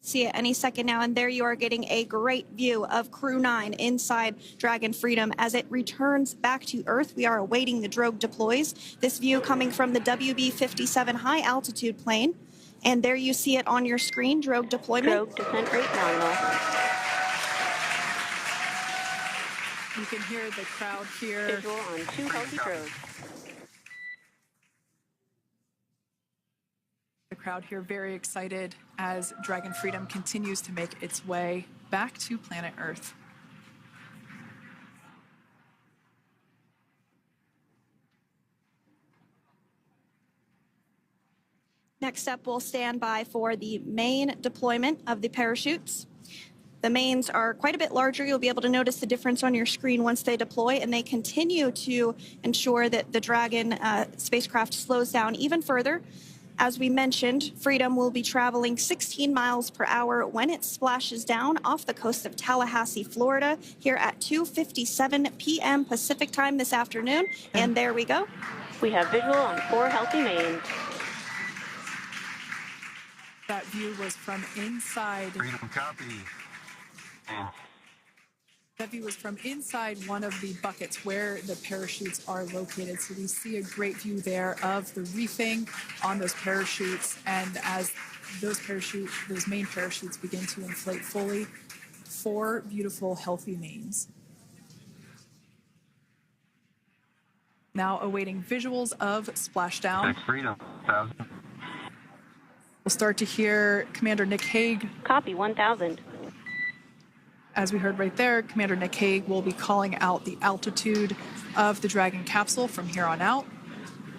See it any second now, and there you are getting a great view of Crew 9 inside Dragon Freedom as it returns back to Earth. We are awaiting the drogue deploys. This view coming from the WB-57 high altitude plane, and there you see it on your screen, drogue deployment. Drogue descent rate nominal. You can hear the crowd here. Visual on 2 healthy drogues. The crowd here very excited as Dragon Freedom continues to make its way back to planet Earth. Next up, we'll stand by for the main deployment of the parachutes. The mains are quite a bit larger. You'll be able to notice the difference on your screen once they deploy, and they continue to ensure that the Dragon spacecraft slows down even further. As we mentioned, Freedom will be traveling 16 miles per hour when it splashes down off the coast of Tallahassee, Florida, here at 2:57 p.m. Pacific time this afternoon. And there we go. We have visual on 4 healthy mains. That view was from inside. Freedom copy. That view was from inside one of the buckets where the parachutes are located. So we see a great view there of the reefing on those parachutes. And as those main parachutes begin to inflate fully, 4 beautiful, healthy mains. Now awaiting visuals of splashdown. Freedom, 1,000. We'll start to hear Commander Nick Hague. Copy, 1,000. As we heard right there, Commander Nick Hague will be calling out the altitude of the Dragon capsule from here on out.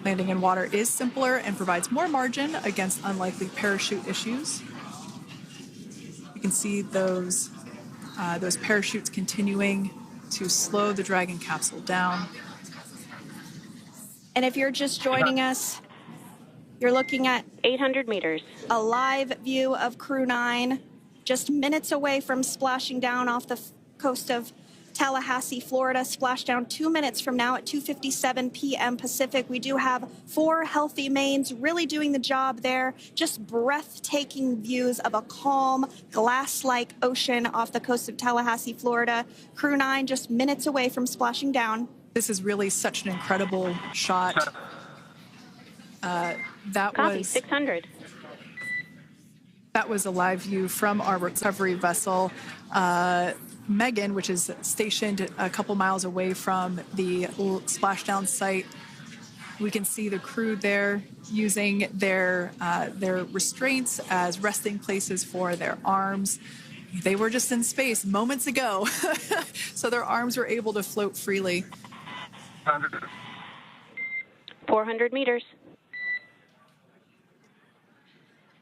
Landing in water is simpler and provides more margin against unlikely parachute issues. You can see those parachutes continuing to slow the Dragon capsule down. And if you're just joining us, you're looking at 800 meters. a live view of Crew 9. Just minutes away from splashing down off the coast of Tallahassee, Florida. Splash down 2 minutes from now at 2:57 p.m. Pacific. We do have 4 healthy mains really doing the job there. Just breathtaking views of a calm, glass-like ocean off the coast of Tallahassee, Florida. Crew 9 just minutes away from splashing down. This is really such an incredible shot. Copy, 600. That was a live view from our recovery vessel, Megan, which is stationed a couple miles away from the splashdown site. We can see the crew there using their restraints as resting places for their arms. They were just in space moments ago, so their arms were able to float freely. 400 meters.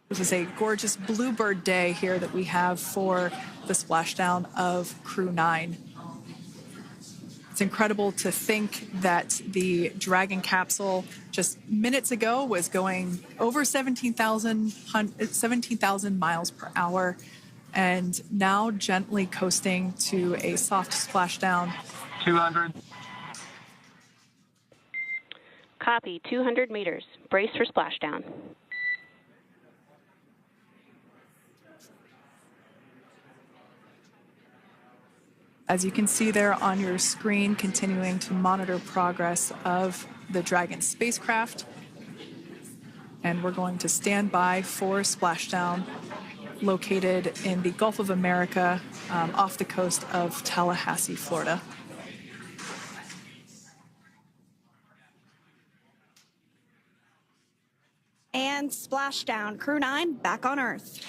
This is a gorgeous bluebird day here that we have for the splashdown of Crew 9. It's incredible to think that the Dragon capsule just minutes ago was going over 17,000 miles per hour, and now gently coasting to a soft splashdown. 200. Copy, 200 meters. Brace for splashdown. As you can see there on your screen, continuing to monitor progress of the Dragon spacecraft. And we're going to stand by for splashdown located in the Gulf of America off the coast of Tallahassee, Florida. And splashdown. Crew 9 back on Earth.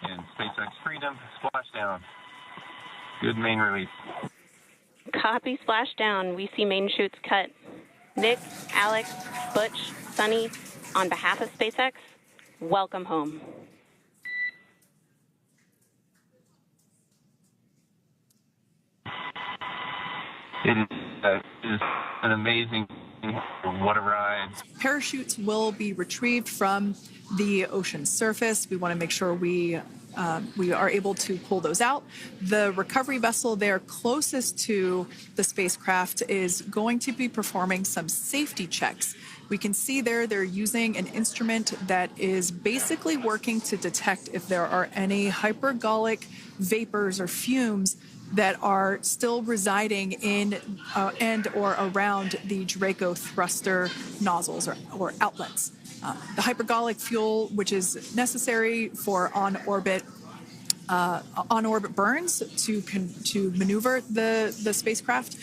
And SpaceX Freedom, splashdown. Good main release. Copy, splashdown. We see main chutes cut. Nick, Alex, Butch, Sunny, on behalf of SpaceX, welcome home. It is an amazing, what a ride. Parachutes will be retrieved from the ocean surface. We want to make sure we we are able to pull those out. The recovery vessel there closest to the spacecraft is going to be performing some safety checks. We can see there they're using an instrument that is basically working to detect if there are any hypergolic vapors or fumes that are still residing in and or around the Draco thruster nozzles or outlets. The hypergolic fuel, which is necessary for on-orbit burns to maneuver the spacecraft.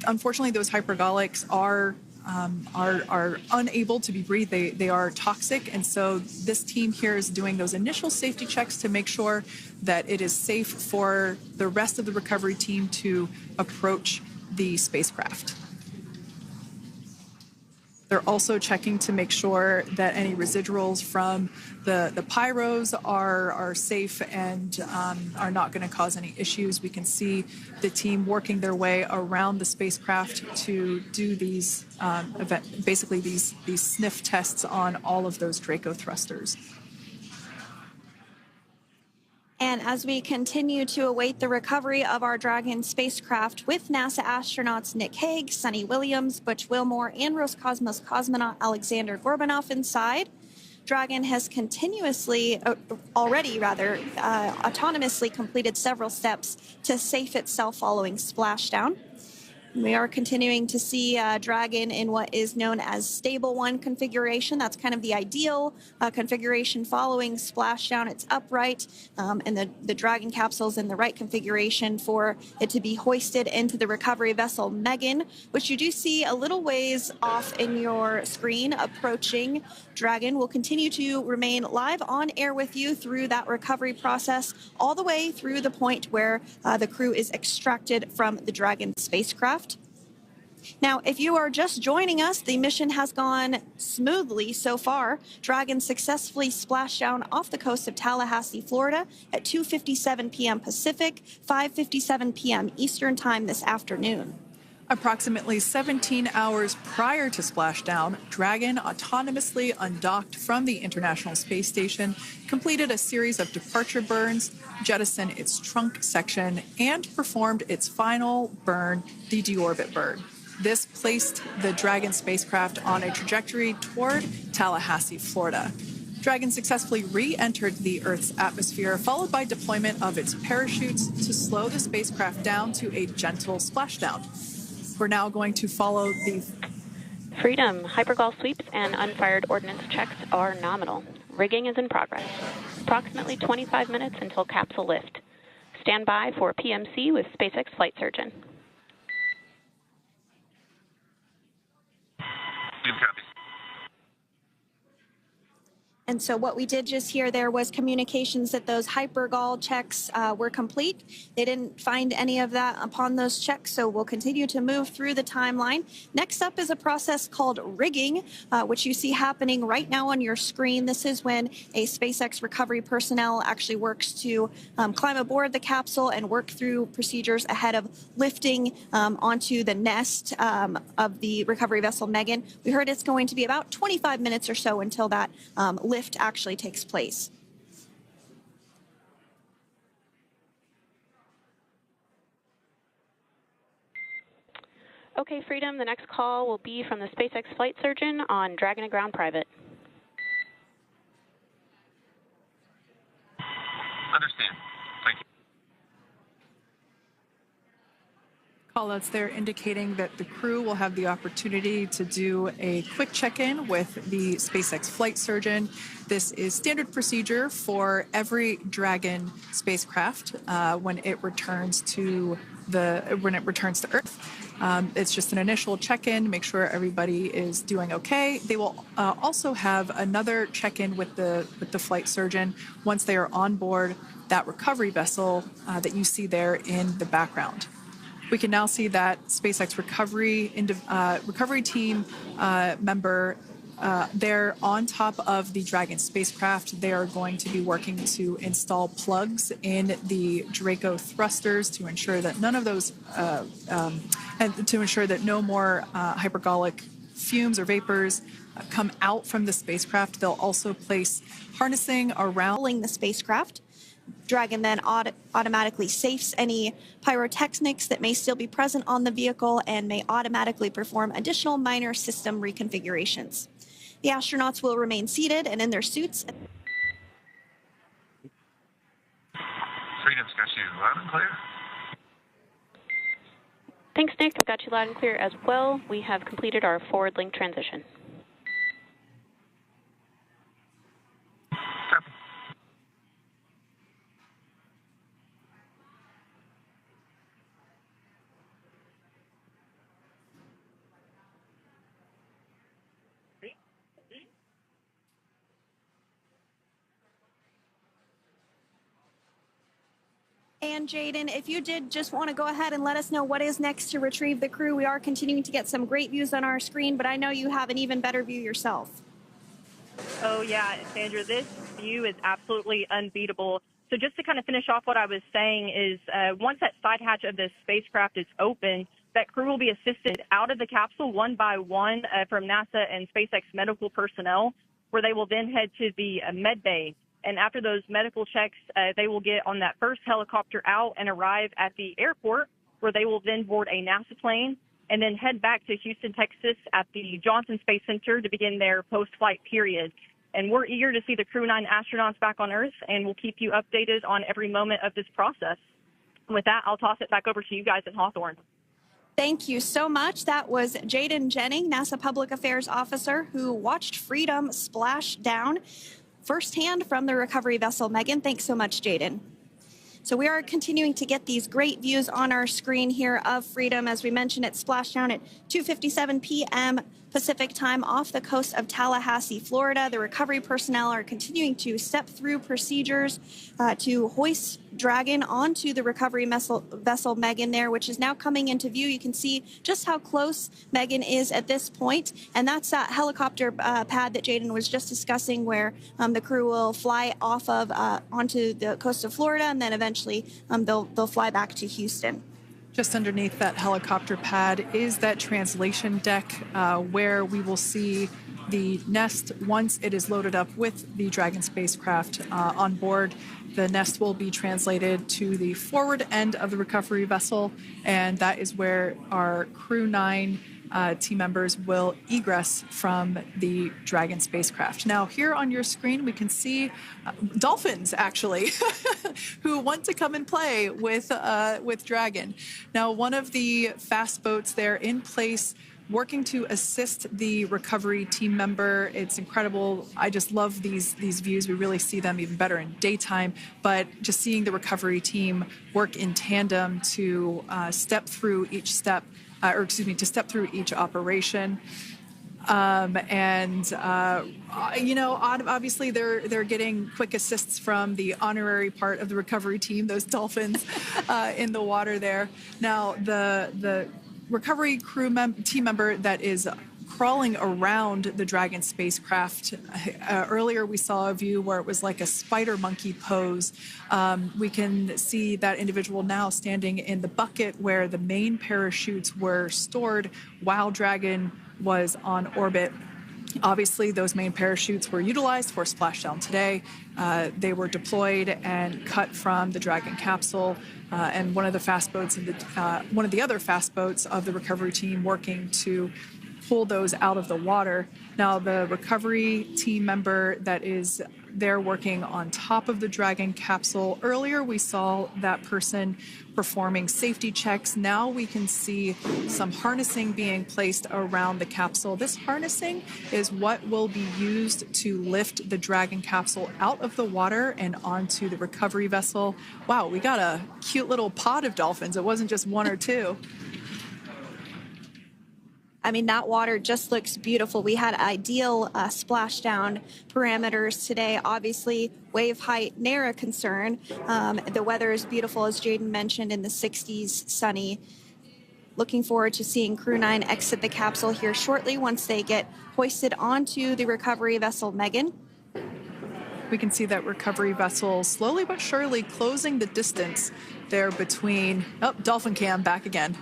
Unfortunately, those hypergolics are unable to be breathed. They are toxic, and so this team here is doing those initial safety checks to make sure that it is safe for the rest of the recovery team to approach the spacecraft. They're also checking to make sure that any residuals from the pyros are safe and are not going to cause any issues. We can see the team working their way around the spacecraft to do these basically these sniff tests on all of those Draco thrusters. And as we continue to await the recovery of our Dragon spacecraft with NASA astronauts Nick Hague, Sunny Williams, Butch Wilmore, and Roscosmos cosmonaut Alexander Gorbanov inside, Dragon has autonomously completed several steps to safe itself following splashdown. We are continuing to see Dragon in what is known as stable 1 configuration. That's kind of the ideal configuration following splashdown. It's upright, and the Dragon capsule is in the right configuration for it to be hoisted into the recovery vessel Megan, which you do see a little ways off in your screen approaching. Dragon will continue to remain live on air with you through that recovery process, all the way through the point where the crew is extracted from the Dragon spacecraft. Now, if you are just joining us, the mission has gone smoothly so far. Dragon successfully splashed down off the coast of Tallahassee, Florida at 2:57 p.m. Pacific, 5:57 p.m. Eastern Time this afternoon. Approximately 17 hours prior to splashdown, Dragon autonomously undocked from the International Space Station, completed a series of departure burns, jettisoned its trunk section, and performed its final burn, the deorbit burn. This placed the Dragon spacecraft on a trajectory toward Tallahassee, Florida. Dragon successfully re-entered the Earth's atmosphere, followed by deployment of its parachutes to slow the spacecraft down to a gentle splashdown. We're now going to follow the Freedom. Hypergol sweeps and unfired ordnance checks are nominal. Rigging is in progress. Approximately 25 minutes until capsule lift. Stand by for PMC with SpaceX flight surgeon. Copy. And so what we did just hear there was communications that those hypergol checks were complete. They didn't find any of that upon those checks, so we'll continue to move through the timeline. Next up is a process called rigging, which you see happening right now on your screen. This is when a SpaceX recovery personnel actually works to climb aboard the capsule and work through procedures ahead of lifting onto the nest of the recovery vessel Megan. We heard it's going to be about 25 minutes or so until that lift actually takes place. Okay, Freedom, the next call will be from the SpaceX flight surgeon on Dragon and Ground Private. Understand. Thank you. callouts there indicating that the crew will have the opportunity to do a quick check-in with the SpaceX flight surgeon. This is standard procedure for every Dragon spacecraft when it returns to Earth. It's just an initial check-in, make sure everybody is doing okay. They will also have another check-in with the flight surgeon once they are on board that recovery vessel that you see there in the background. We can now see that SpaceX recovery team member they're on top of the Dragon spacecraft. They are going to be working to install plugs in the Draco thrusters to ensure that none of those, and to ensure that no more hypergolic fumes or vapors come out from the spacecraft. They'll also place harnessing around The spacecraft. Dragon then automatically safes any pyrotechnics that may still be present on the vehicle and may automatically perform additional minor system reconfigurations. The astronauts will remain seated and in their suits. Freedom's got you loud and clear. Thanks, Nick. I've got you loud and clear as well. We have completed our forward link transition. Copy. And Jaden, if you did just want to go ahead and let us know what is next to retrieve the crew, we are continuing to get some great views on our screen, but I know you have an even better view yourself. Oh, yeah, Sandra, this view is absolutely unbeatable. So just to kind of finish off what I was saying is once that side hatch of the spacecraft is open, that crew will be assisted out of the capsule one by one from NASA and SpaceX medical personnel, where they will then head to the med bay. And after those medical checks, they will get on that first helicopter out and arrive at the airport, where they will then board a NASA plane and then head back to Houston, Texas at the Johnson Space Center to begin their post-flight period. And we're eager to see the Crew 9 astronauts back on Earth, and we'll keep you updated on every moment of this process. And with that, I'll toss it back over to you guys at Hawthorne. Thank you so much. That was Jaden Jennings, NASA Public Affairs Officer, who watched Freedom splash down firsthand from the recovery vessel Megan. Thanks so much, Jaden. So we are continuing to get these great views on our screen here of Freedom. As we mentioned, it splashed down at 2:57 p.m. Pacific time off the coast of Tallahassee, Florida. The recovery personnel are continuing to step through procedures to hoist Dragon onto the recovery vessel Megan there, which is now coming into view. You can see just how close Megan is at this point, and that's that helicopter pad that Jaden was just discussing, where the crew will fly off of onto the coast of Florida, and then eventually they'll fly back to Houston. Just underneath that helicopter pad is that translation deck where we will see the nest once it is loaded up with the Dragon spacecraft on board. The nest will be translated to the forward end of the recovery vessel, and that is where our Crew 9 team members will egress from the Dragon spacecraft. Now, here on your screen, we can see dolphins, actually, who want to come and play with Dragon. Now, one of the fast boats there in place, working to assist the recovery team member. It's incredible. I just love these views. We really see them even better in daytime, but just seeing the recovery team work in tandem to step through each step, to step through each operation. Obviously they're getting quick assists from the honorary part of the recovery team, those dolphins in the water there. Now, the recovery team member that is crawling around the Dragon spacecraft. Earlier, we saw a view where it was like a spider monkey pose. We can see that individual now standing in the bucket where the main parachutes were stored while Dragon was on orbit. Obviously, those main parachutes were utilized for splashdown today. They were deployed and cut from the Dragon capsule, and one of the other fast boats of the recovery team working to pull those out of the water. Now, the recovery team member that is there working on top of the Dragon capsule, earlier we saw that person performing safety checks. Now we can see some harnessing being placed around the capsule. This harnessing is what will be used to lift the Dragon capsule out of the water and onto the recovery vessel. Wow, we got a cute little pod of dolphins. It wasn't just one or two. I mean, that water just looks beautiful. We had ideal splashdown parameters today. Obviously, wave height, ne'er a concern. The weather is beautiful, as Jaden mentioned, in the 60s, sunny. Looking forward to seeing Crew 9 exit the capsule here shortly once they get hoisted onto the recovery vessel Megan. We can see that recovery vessel slowly but surely closing the distance there between... Oh, dolphin cam back again.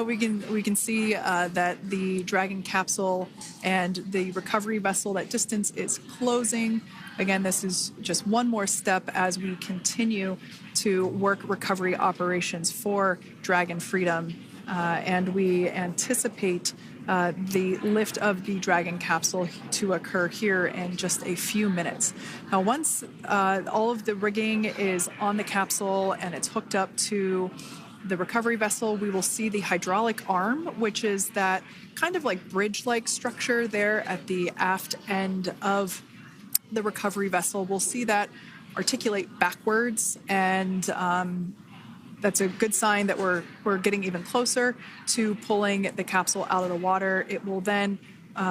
We can see that the Dragon capsule and the recovery vessel, that distance is closing. Again, this is just one more step as we continue to work recovery operations for Dragon Freedom, and we anticipate the lift of the Dragon capsule to occur here in just a few minutes. Now, once all of the rigging is on the capsule and it's hooked up to the recovery vessel, we will see the hydraulic arm, which is that kind of like bridge-like structure there at the aft end of the recovery vessel. We'll see that articulate backwards, and that's a good sign that we're getting even closer to pulling the capsule out of the water. It will then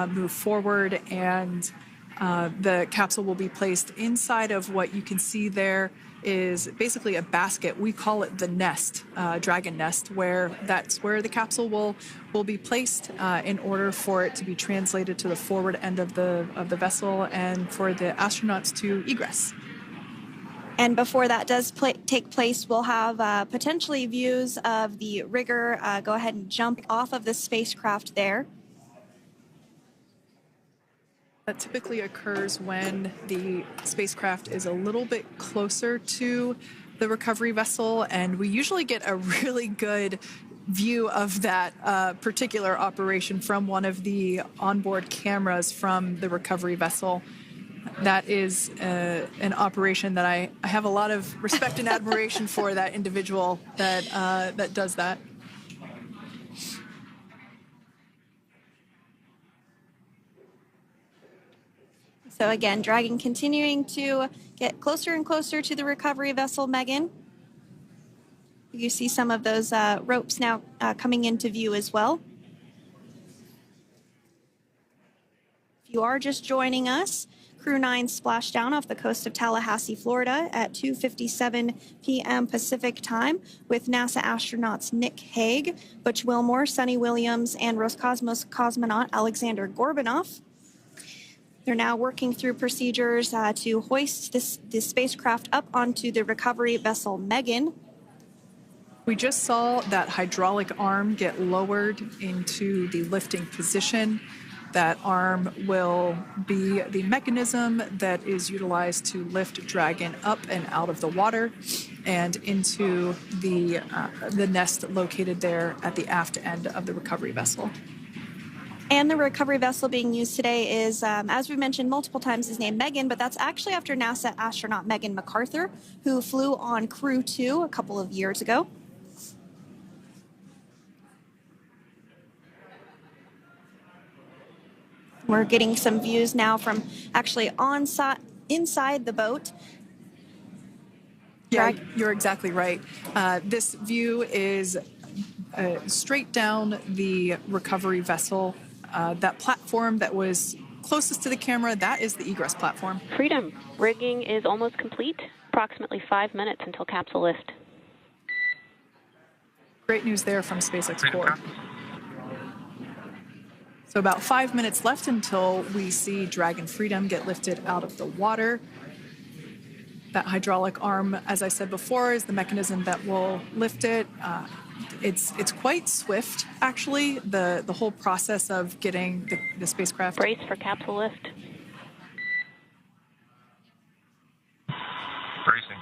move forward, and the capsule will be placed inside of what you can see there is basically a basket. We call it the nest, Dragon nest, where that's where the capsule will be placed in order for it to be translated to the forward end of the vessel and for the astronauts to egress. And before that does take place, we'll have potentially views of the rigger go ahead and jump off of the spacecraft there. That typically occurs when the spacecraft is a little bit closer to the recovery vessel, and we usually get a really good view of that particular operation from one of the onboard cameras from the recovery vessel. That is an operation that I have a lot of respect and admiration for, that individual that does that. So again, Dragon continuing to get closer and closer to the recovery vessel, Megan. You see some of those ropes now coming into view as well. If you are just joining us, Crew 9 splashed down off the coast of Tallahassee, Florida at 2:57 p.m. Pacific time with NASA astronauts Nick Hague, Butch Wilmore, Sunny Williams, and Roscosmos cosmonaut Alexander Gorbunov. They're now working through procedures to hoist this spacecraft up onto the recovery vessel Megan. We just saw that hydraulic arm get lowered into the lifting position. That arm will be the mechanism that is utilized to lift Dragon up and out of the water and into the nest located there at the aft end of the recovery vessel. And the recovery vessel being used today is, as we mentioned multiple times, is named Megan, but that's actually after NASA astronaut Megan McArthur, who flew on Crew 2 a couple of years ago. We're getting some views now from actually inside the boat. Yeah, you're exactly right. This view is straight down the recovery vessel. That platform that was closest to the camera, that is the egress platform. Freedom, rigging is almost complete. Approximately 5 minutes until capsule lift. Great news there from SpaceX Core. So about 5 minutes left until we see Dragon Freedom get lifted out of the water. That hydraulic arm, as I said before, is the mechanism that will lift it. It's quite swift, actually, the whole process of getting the spacecraft. Brace for capsule lift. Bracing.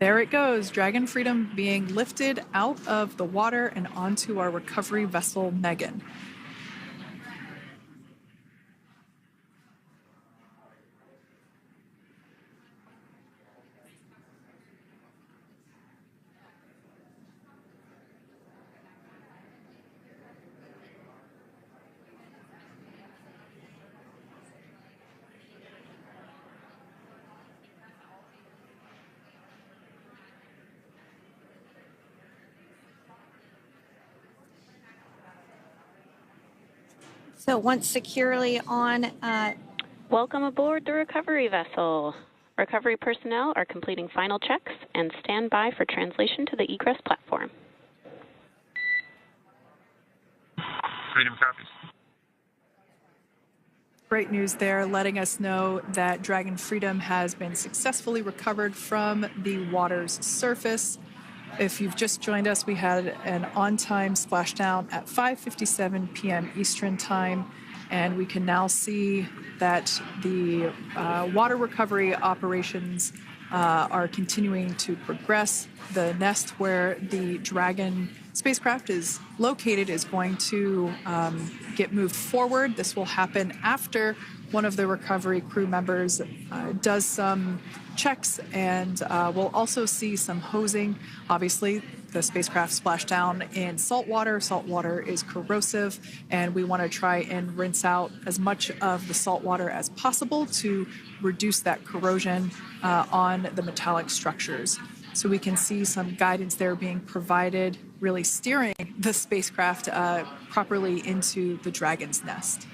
There it goes, Dragon Freedom being lifted out of the water and onto our recovery vessel, Megan. So once securely on... Welcome aboard the recovery vessel. Recovery personnel are completing final checks and stand by for translation to the egress platform. Freedom copies. Great news there, letting us know that Dragon Freedom has been successfully recovered from the water's surface. If you've just joined us, we had an on-time splashdown at 5:57 p.m. Eastern Time. and we can now see that the water recovery operations are continuing to progress. The nest where the Dragon spacecraft is located is going to get moved forward. This will happen after one of the recovery crew members does some checks, and we'll also see some hosing. Obviously, the spacecraft splashed down in salt water. Salt water is corrosive, and we want to try and rinse out as much of the salt water as possible to reduce that corrosion on the metallic structures. So we can see some guidance there being provided, really steering the spacecraft properly into the Dragon's nest.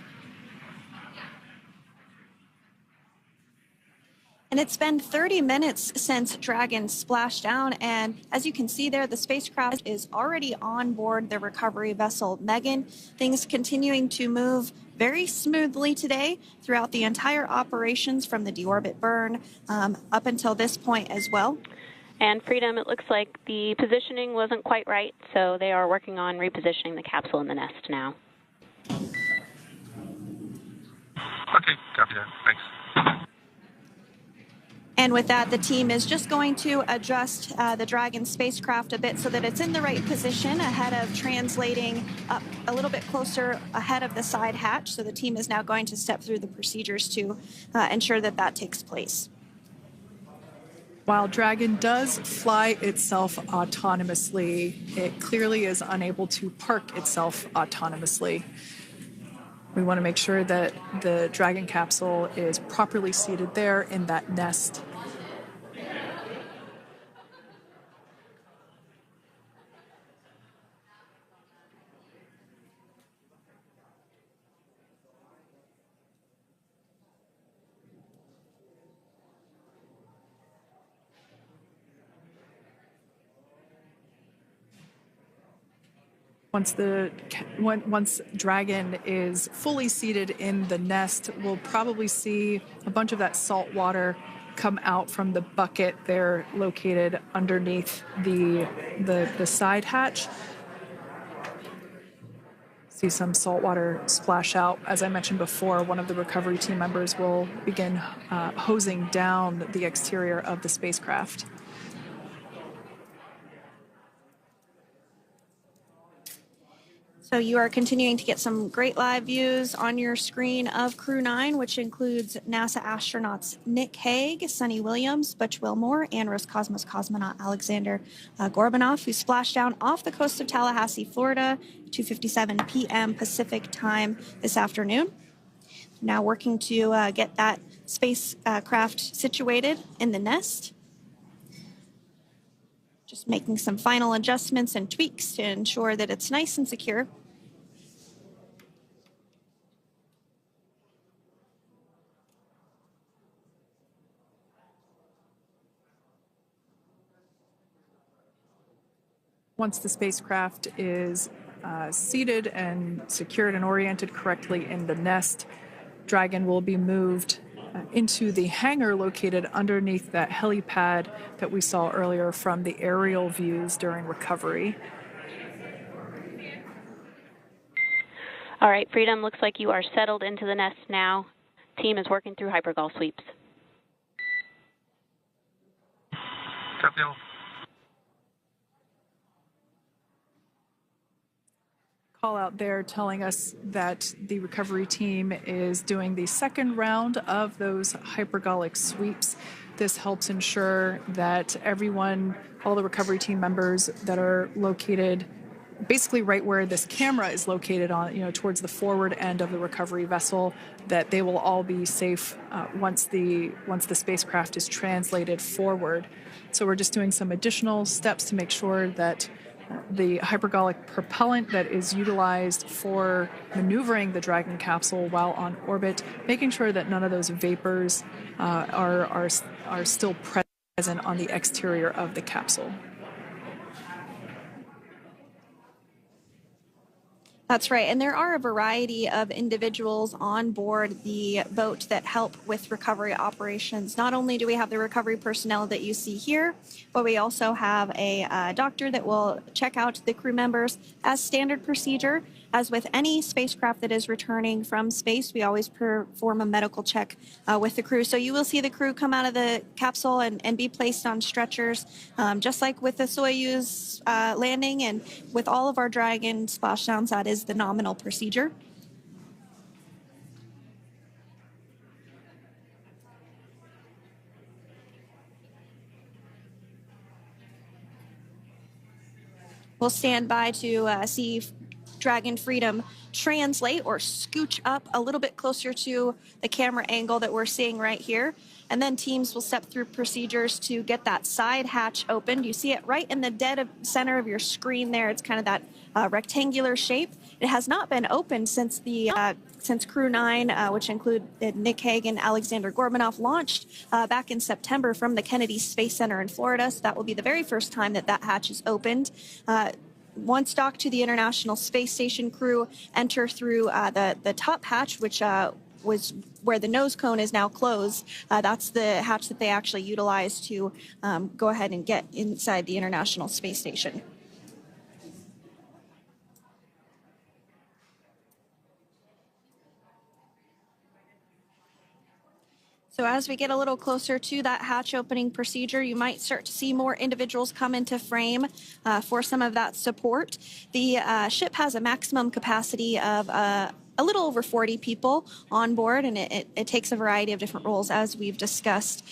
And it's been 30 minutes since Dragon splashed down, and as you can see there, the spacecraft is already on board the recovery vessel Megan. Things continuing to move very smoothly today throughout the entire operations from the deorbit burn up until this point as well. And Freedom, it looks like the positioning wasn't quite right, so they are working on repositioning the capsule in the nest now. Okay, copy that. Thanks. And with that, the team is just going to adjust the Dragon spacecraft a bit so that it's in the right position ahead of translating up a little bit closer ahead of the side hatch. So the team is now going to step through the procedures to ensure that that takes place. While Dragon does fly itself autonomously, it clearly is unable to park itself autonomously. We want to make sure that the Dragon capsule is properly seated there in that nest. Once Dragon is fully seated in the nest, we'll probably see a bunch of that salt water come out from the bucket there located underneath the side hatch. See some salt water splash out. As I mentioned before, one of the recovery team members will begin hosing down the exterior of the spacecraft. So you are continuing to get some great live views on your screen of Crew 9, which includes NASA astronauts Nick Hague, Sunny Williams, Butch Wilmore, and Roscosmos cosmonaut Alexander Gorbanov, who splashed down off the coast of Tallahassee, Florida, 2:57 p.m. Pacific time this afternoon. Now working to get that spacecraft situated in the nest. Just making some final adjustments and tweaks to ensure that it's nice and secure. Once the spacecraft is seated and secured and oriented correctly in the nest, Dragon will be moved into the hangar located underneath that helipad that we saw earlier from the aerial views during recovery. All right, Freedom, looks like you are settled into the nest now. Team is working through hypergol sweeps. Copy all. Call out there telling us that the recovery team is doing the second round of those hypergolic sweeps. This helps ensure that everyone, all the recovery team members that are located basically right where this camera is located on, towards the forward end of the recovery vessel, that they will all be safe once the spacecraft is translated forward. So we're just doing some additional steps to make sure that the hypergolic propellant that is utilized for maneuvering the Dragon capsule while on orbit, making sure that none of those vapors are still present on the exterior of the capsule. That's right. And there are a variety of individuals on board the boat that help with recovery operations. Not only do we have the recovery personnel that you see here, but we also have a doctor that will check out the crew members as standard procedure. As with any spacecraft that is returning from space, we always perform a medical check with the crew. So you will see the crew come out of the capsule and be placed on stretchers, just like with the Soyuz landing and with all of our Dragon splashdowns. That is the nominal procedure. We'll stand by to see Dragon Freedom translate or scooch up a little bit closer to the camera angle that we're seeing right here. And then teams will step through procedures to get that side hatch opened. You see it right in the dead center of your screen there. It's kind of that rectangular shape. It has not been opened since Crew 9, which included Nick Hague and Alexander Gorbanov, launched back in September from the Kennedy Space Center in Florida. So that will be the very first time that hatch is opened. Once docked to the International Space Station, crew enter through the top hatch, which was where the nose cone is now closed. That's the hatch that they actually utilize to go ahead and get inside the International Space Station. So as we get a little closer to that hatch opening procedure, you might start to see more individuals come into frame for some of that support. The ship has a maximum capacity of a little over 40 people on board, and it takes a variety of different roles, as we've discussed,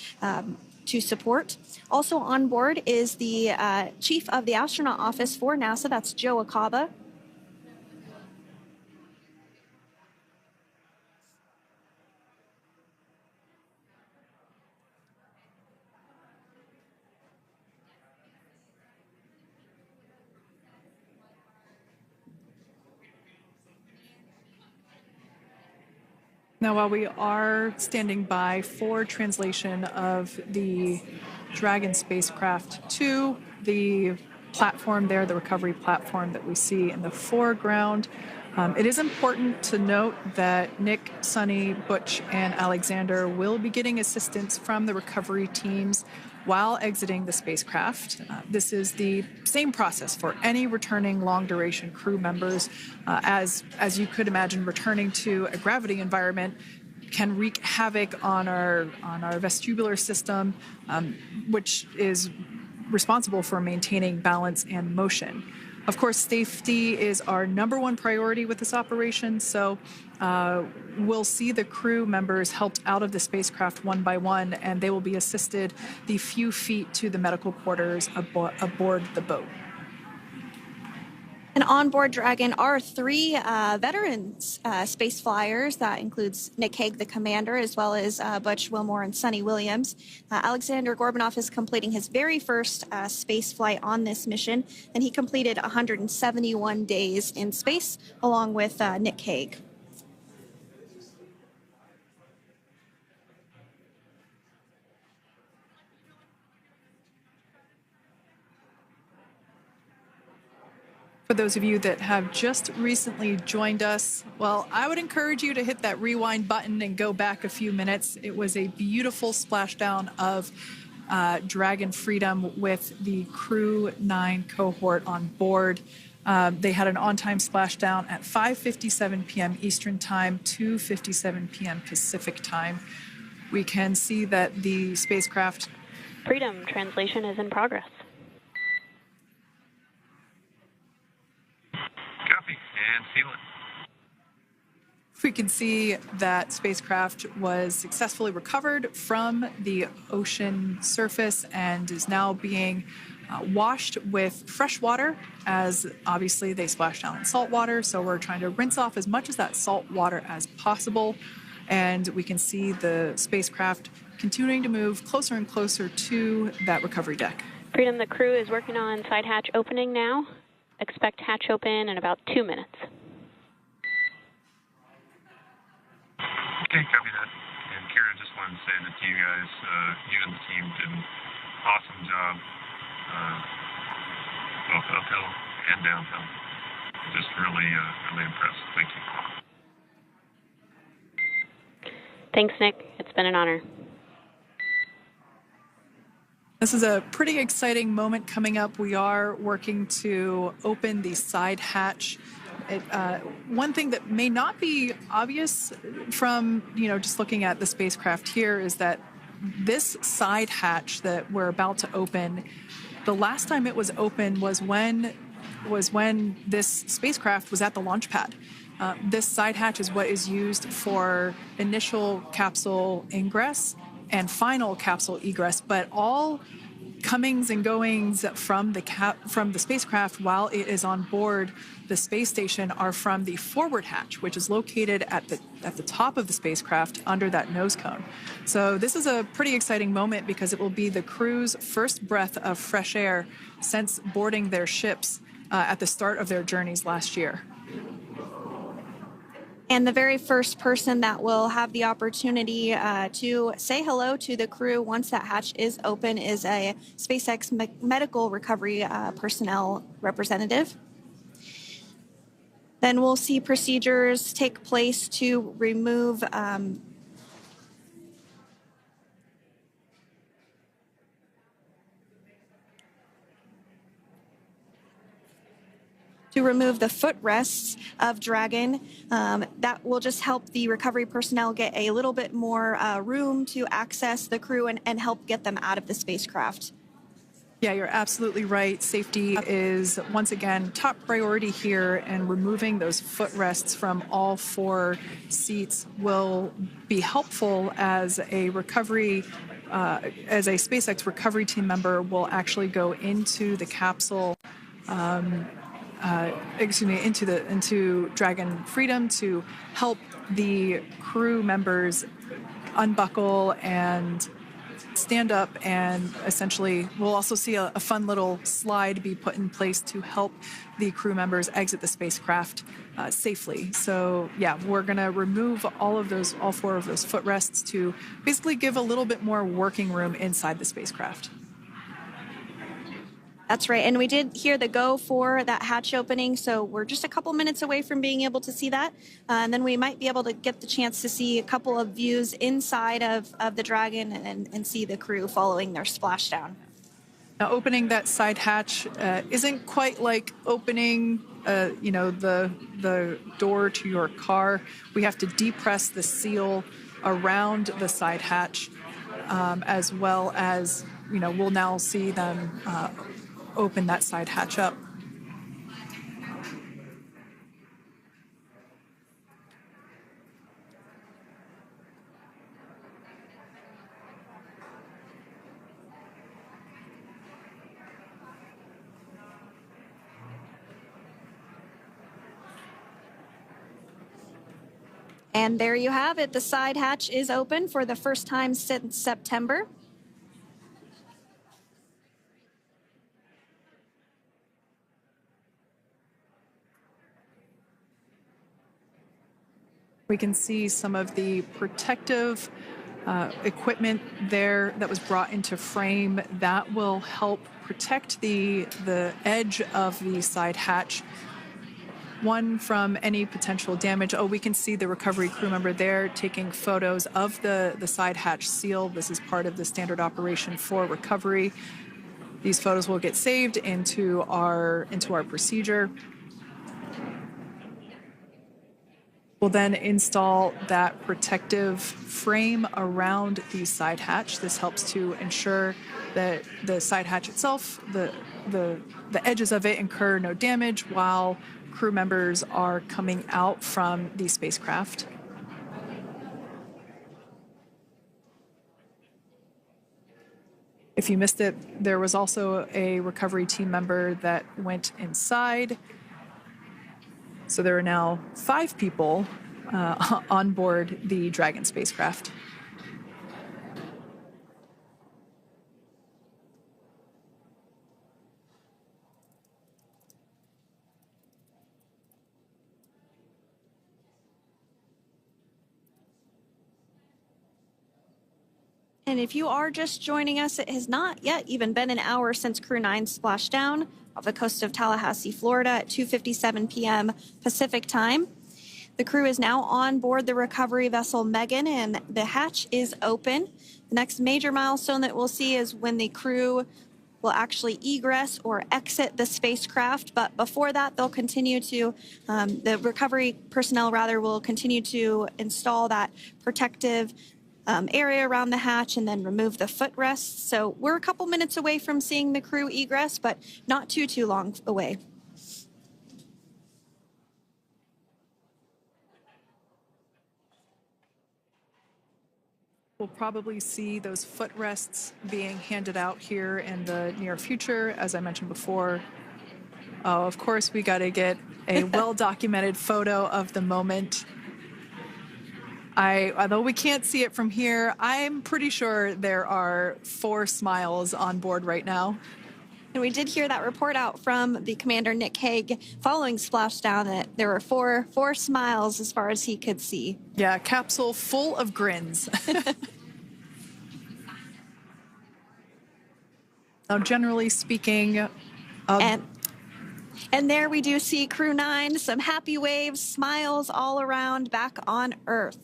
to support. Also on board is the chief of the astronaut office for NASA. That's Joe Acaba. Now, while we are standing by for translation of the Dragon spacecraft to the platform there, the recovery platform that we see in the foreground, it is important to note that Nick, Sonny, Butch, and Alexander will be getting assistance from the recovery teams while exiting the spacecraft. This is the same process for any returning long-duration crew members. As you could imagine, returning to a gravity environment can wreak havoc on our vestibular system, which is responsible for maintaining balance and motion. Of course, safety is our number one priority with this operation, so we'll see the crew members helped out of the spacecraft one by one, and they will be assisted the few feet to the medical quarters aboard the boat. And on board Dragon are three veteran space flyers. That includes Nick Hague, the commander, as well as Butch Wilmore and Sonny Williams. Alexander Gorbanov is completing his very first space flight on this mission, and he completed 171 days in space along with Nick Hague. For those of you that have just recently joined us, well, I would encourage you to hit that rewind button and go back a few minutes. It was a beautiful splashdown of Dragon Freedom with the Crew 9 cohort on board. They had an on-time splashdown at 5:57 p.m. Eastern Time, 2:57 p.m. Pacific Time. We can see that the spacecraft... Freedom translation is in progress. Copy, and seal it. We can see that spacecraft was successfully recovered from the ocean surface and is now being washed with fresh water, as obviously they splashed down in salt water. So we're trying to rinse off as much of that salt water as possible. And we can see the spacecraft continuing to move closer and closer to that recovery deck. Freedom, the crew is working on side hatch opening now. Expect hatch open in about 2 minutes. Okay, copy that. And Kira, just wanted to say that to you guys, you and the team did an awesome job, both uphill and downhill. Just really, really impressed. Thank you. Thanks, Nick. It's been an honor. This is a pretty exciting moment coming up. We are working to open the side hatch One thing that may not be obvious from, just looking at the spacecraft here is that this side hatch that we're about to open, the last time it was open was when this spacecraft was at the launch pad. This side hatch is what is used for initial capsule ingress and final capsule egress, but all comings and goings from the spacecraft while it is on board the space station are from the forward hatch, which is located at the top of the spacecraft under that nose cone. So this is a pretty exciting moment because it will be the crew's first breath of fresh air since boarding their ships at the start of their journeys last year. And the very first person that will have the opportunity to say hello to the crew once that hatch is open is a SpaceX medical recovery personnel representative. Then we'll see procedures take place to remove the footrests of Dragon. That will just help the recovery personnel get a little bit more room to access the crew and help get them out of the spacecraft. Yeah, you're absolutely right. Safety is, once again, top priority here, and removing those footrests from all 4 seats will be helpful as a SpaceX recovery team member will actually go into the capsule, into Dragon Freedom to help the crew members unbuckle and stand up, and essentially we'll also see a fun little slide be put in place to help the crew members exit the spacecraft safely. So yeah, we're going to remove all 4 of those footrests to basically give a little bit more working room inside the spacecraft. That's right. And we did hear the go for that hatch opening, so we're just a couple minutes away from being able to see that. And then we might be able to get the chance to see a couple of views inside of the Dragon and see the crew following their splashdown. Now, opening that side hatch isn't quite like opening, the door to your car. We have to depress the seal around the side hatch, as well as, we'll now see them open that side hatch up. And there you have it. The side hatch is open for the first time since September. We can see some of the protective equipment there that was brought into frame that will help protect the edge of the side hatch, one from any potential damage. Oh, we can see the recovery crew member there taking photos of the side hatch seal. This is part of the standard operation for recovery. These photos will get saved into our procedure. We'll then install that protective frame around the side hatch. This helps to ensure that the side hatch itself, the edges of it, incur no damage while crew members are coming out from the spacecraft. If you missed it, there was also a recovery team member that went inside. So there are now 5 people on board the Dragon spacecraft. And if you are just joining us, it has not yet even been an hour since Crew 9 splashed down off the coast of Tallahassee, Florida at 2:57 p.m. Pacific time. The crew is now on board the recovery vessel Megan, and the hatch is open. The next major milestone that we'll see is when the crew will actually egress or exit the spacecraft. But before that, they'll continue to, the recovery personnel rather, will continue to install that protective area around the hatch and then remove the footrests. So we're a couple minutes away from seeing the crew egress, but not too long away. We'll probably see those footrests being handed out here in the near future, as I mentioned before. Oh, of course, we got to get a well-documented photo of the moment. Although we can't see it from here, I'm pretty sure there are 4 smiles on board right now. And we did hear that report out from the commander, Nick Hague, following splashdown that there were four smiles as far as he could see. Yeah, capsule full of grins. Now, generally speaking, And there we do see Crew 9, some happy waves, smiles all around back on Earth.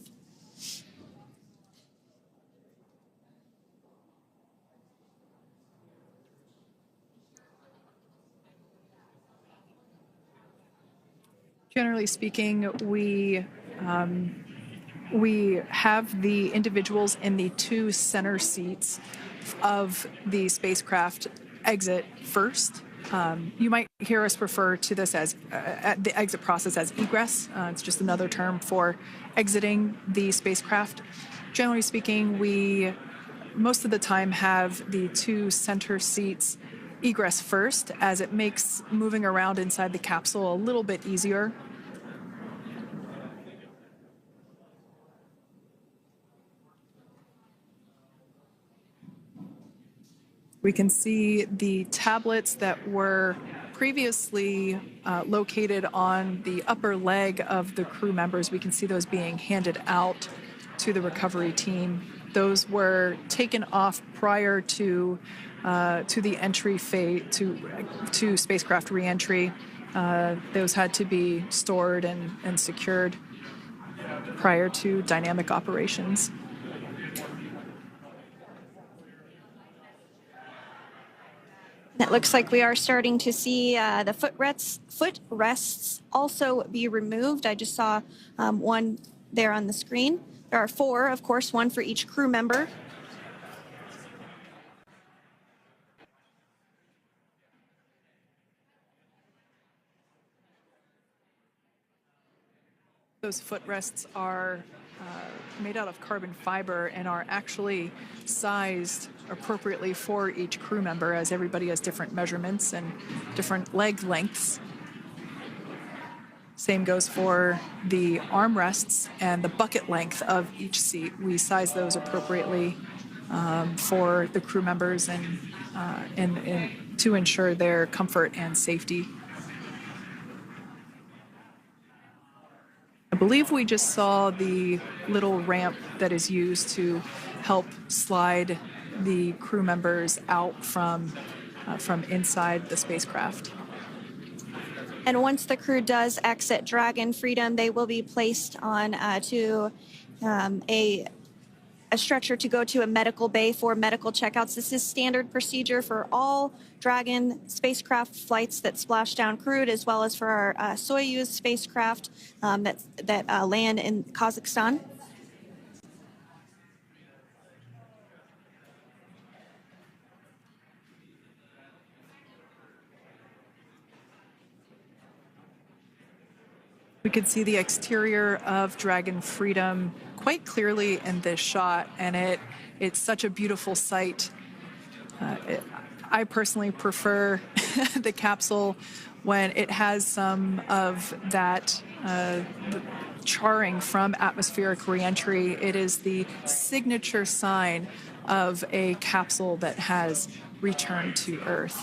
generally speaking, we have the individuals in the 2 center seats of the spacecraft exit first. You might hear us refer to this as the exit process as egress. It's just another term for exiting the spacecraft. Generally speaking, we most of the time have the 2 center seats egress first, as it makes moving around inside the capsule a little bit easier. We can see the tablets that were previously located on the upper leg of the crew members. We can see those being handed out to the recovery team. Those were taken off prior to the entry phase, to spacecraft reentry. Those had to be stored and secured prior to dynamic operations. It looks like we are starting to see the footrests also be removed. I just saw one there on the screen. There are 4, of course, 1 for each crew member. Those footrests are made out of carbon fiber and are actually sized appropriately for each crew member, as everybody has different measurements and different leg lengths. Same goes for the armrests and the bucket length of each seat. We size those appropriately for the crew members and to ensure their comfort and safety. I believe we just saw the little ramp that is used to help slide the crew members out from inside the spacecraft. And once the crew does exit Dragon Freedom, they will be placed on to a stretcher to go to a medical bay for medical checkouts. This is standard procedure for all Dragon spacecraft flights that splashdown crewed, as well as for our Soyuz spacecraft that land in Kazakhstan. We could see the exterior of Dragon Freedom quite clearly in this shot, and it's such a beautiful sight. I personally prefer the capsule when it has some of that charring from atmospheric reentry. It is the signature sign of a capsule that has returned to Earth.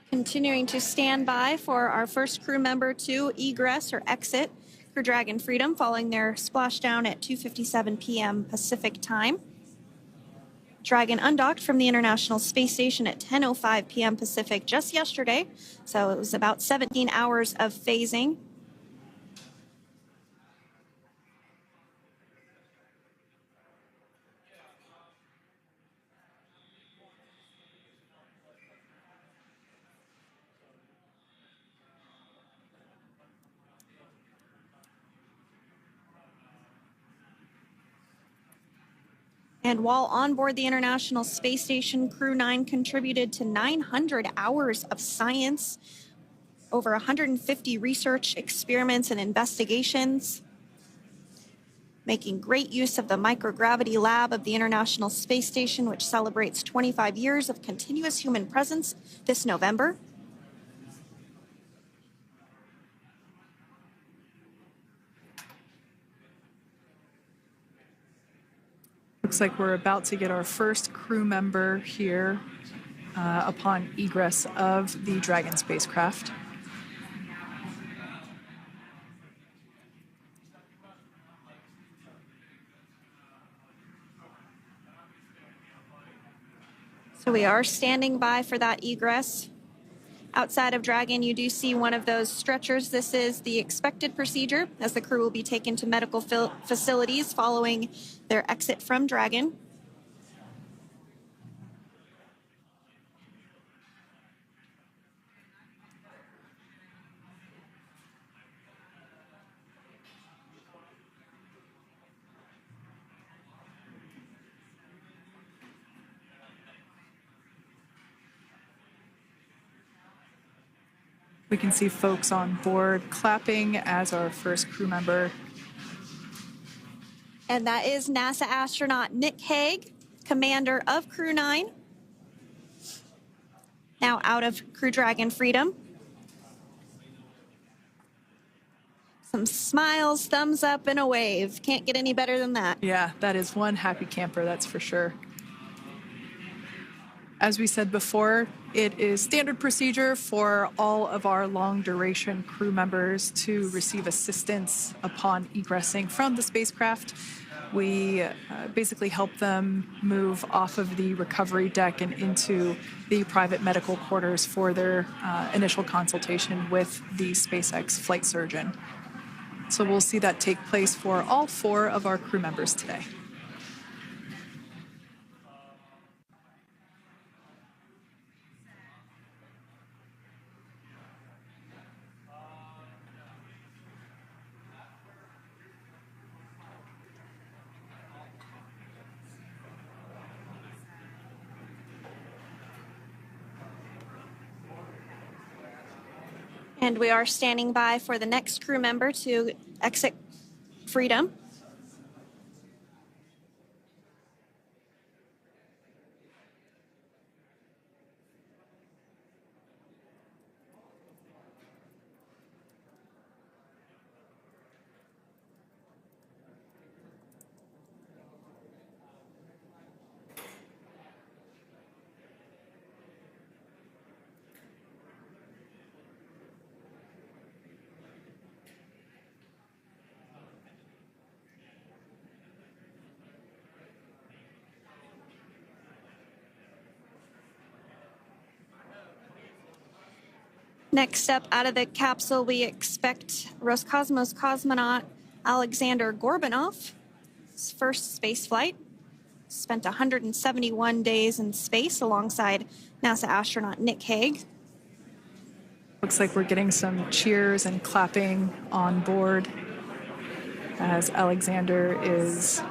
Continuing to stand by for our first crew member to egress or exit Crew Dragon Freedom following their splashdown at 2:57 p.m. Pacific time. Dragon undocked from the International Space Station at 10:05 p.m. Pacific just yesterday, so it was about 17 hours of phasing. And while on board the International Space Station, Crew 9 contributed to 900 hours of science, over 150 research experiments and investigations, making great use of the microgravity lab of the International Space Station, which celebrates 25 years of continuous human presence this November. Looks like we're about to get our first crew member here upon egress of the Dragon spacecraft. So we are standing by for that egress. Outside of Dragon, you do see one of those stretchers. This is the expected procedure as the crew will be taken to medical facilities following their exit from Dragon. We can see folks on board clapping as our first crew member. And that is NASA astronaut Nick Hague, commander of Crew 9, now out of Crew Dragon Freedom. Some smiles, thumbs up, and a wave. Can't get any better than that. Yeah, that is one happy camper, that's for sure. As we said before, it is standard procedure for all of our long-duration crew members to receive assistance upon egressing from the spacecraft. We basically help them move off of the recovery deck and into the private medical quarters for their initial consultation with the SpaceX flight surgeon. So we'll see that take place for all 4 of our crew members today. And we are standing by for the next crew member to exit Freedom. Next up out of the capsule, we expect Roscosmos cosmonaut Alexander Gorbanov. His first space flight. Spent 171 days in space alongside NASA astronaut Nick Hague. Looks like we're getting some cheers and clapping on board as Alexander is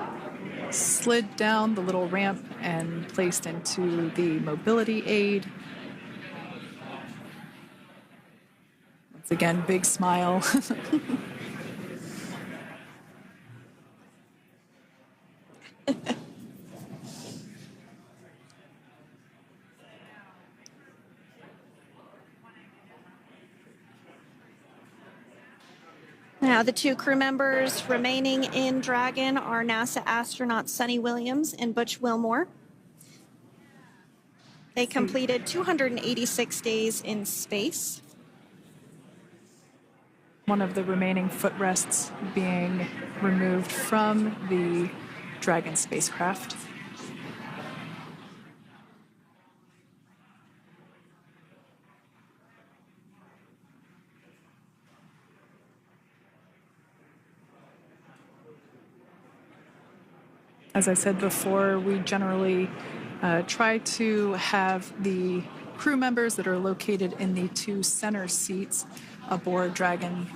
slid down the little ramp and placed into the mobility aid. Once again, big smile. Now, the 2 crew members remaining in Dragon are NASA astronauts Sunny Williams and Butch Wilmore. They completed 286 days in space. One of the remaining footrests being removed from the Dragon spacecraft. As I said before, we generally try to have the crew members that are located in the 2 center seats aboard Dragon,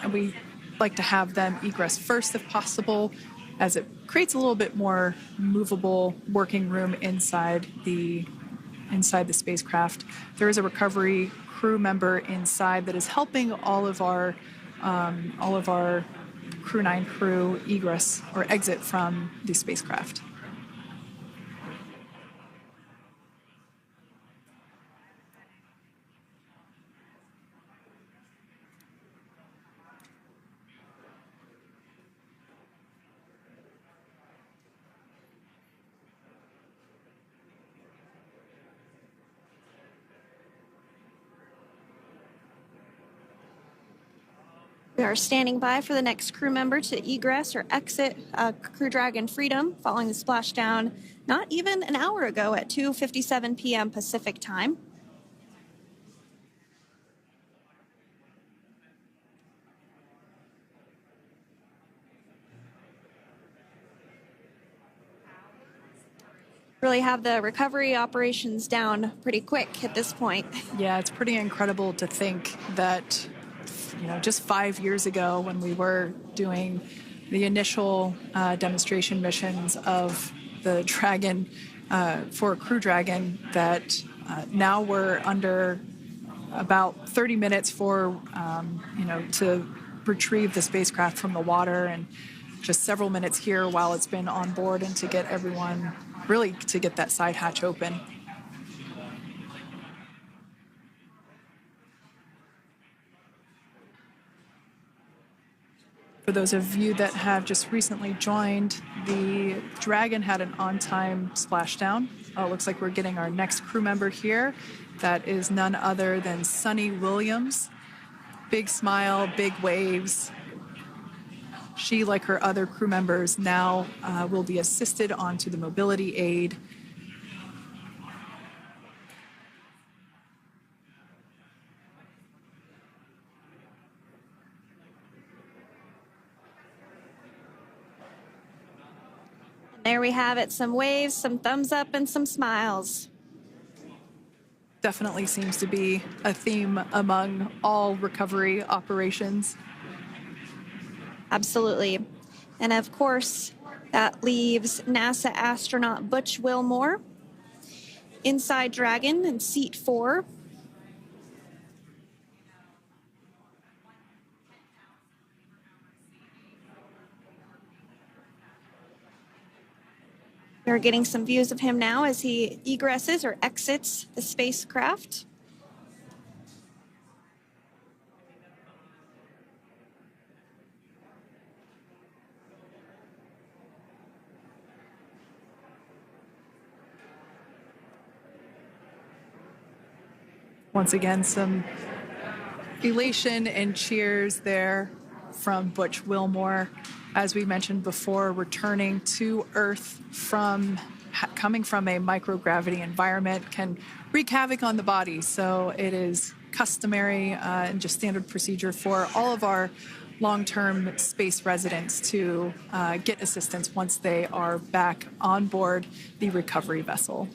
and we like to have them egress first if possible, as it creates a little bit more movable working room inside the spacecraft. There is a recovery crew member inside that is helping all of our Crew 9 crew egress or exit from the spacecraft. We are standing by for the next crew member to egress or exit Crew Dragon Freedom following the splashdown not even an hour ago at 2:57 p.m. Pacific time. Really have the recovery operations down pretty quick at this point. Yeah, it's pretty incredible to think that, just 5 years ago when we were doing the initial demonstration missions of the Dragon for Crew Dragon, that now we're under about 30 minutes for, to retrieve the spacecraft from the water, and just several minutes here while it's been on board, and to get everyone, really to get that side hatch open. For those of you that have just recently joined, the Dragon had an on-time splashdown. Looks like we're getting our next crew member here. That is none other than Sunny Williams. Big smile, big waves. She, like her other crew members, now will be assisted onto the mobility aid. There we have it, some waves, some thumbs up, and some smiles. Definitely seems to be a theme among all recovery operations. Absolutely. And of course, that leaves NASA astronaut Butch Wilmore inside Dragon in seat 4. We're getting some views of him now as he egresses or exits the spacecraft. Once again, some elation and cheers there from Butch Wilmore. As we mentioned before, returning to Earth coming from a microgravity environment can wreak havoc on the body. So it is customary and just standard procedure for all of our long-term space residents to get assistance once they are back on board the recovery vessel.